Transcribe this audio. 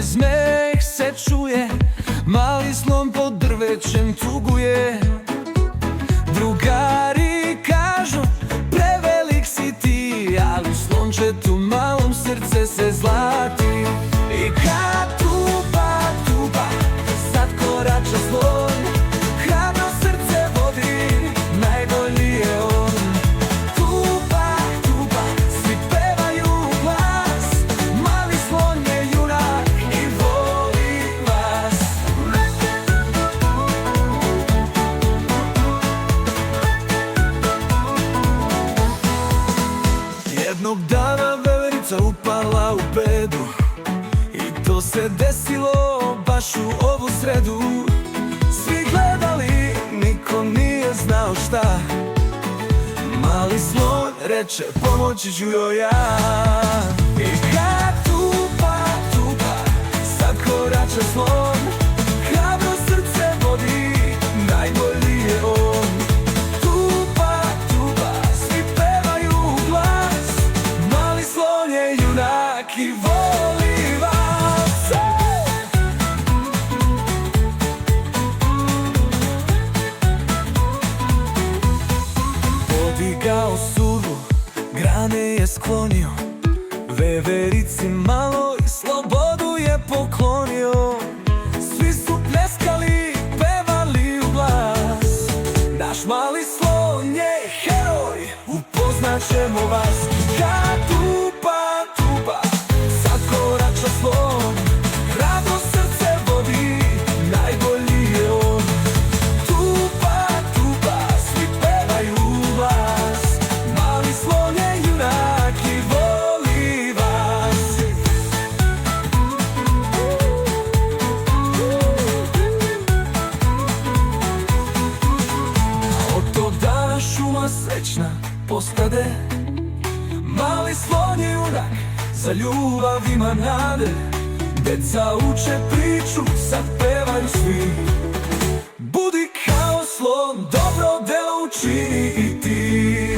smeh se čuje, mali slon pod drvećem tuguje. Drugari kažu, prevelik si ti, ali slončetu malom srce se zlati. I kad tupa, tupa, sad korača slon, hrabro srce vodi, najbolji je on. Tupa, tupa, svi pevaju glas, mali slon je junak i voli vas. Jednog dana veverica upala u bedu, i to se desilo baš u ovu sredu. Svi gledali, niko nije znao šta. Mali slon reče, pomoći ću joj ja. I kad tupa, tupa, sad korača slon, hrabro srce vodi, najbolji je on. Tupa, tupa, svi pevaju u glas, mali slon je junak i voli vas. Podigao sudu, grane je sklonio, veverici malo i slobodu je poklonio. Svi su pljeskali, pevali u glas, naš mali slon je heroj, upoznat ćemo vas. Kad tupa, tupa, sad korača slon, hrabro srce vodi, najbolji je on. Tupa, tupa, svi pevaju u glas, mali slon je junak i voli vas. Od tog dana šuma srećna postade, mali slon je junak, za ljubav ima nade. Deca uče priču, sad pevaju svi. Budi kao slon, dobro delo učini i ti.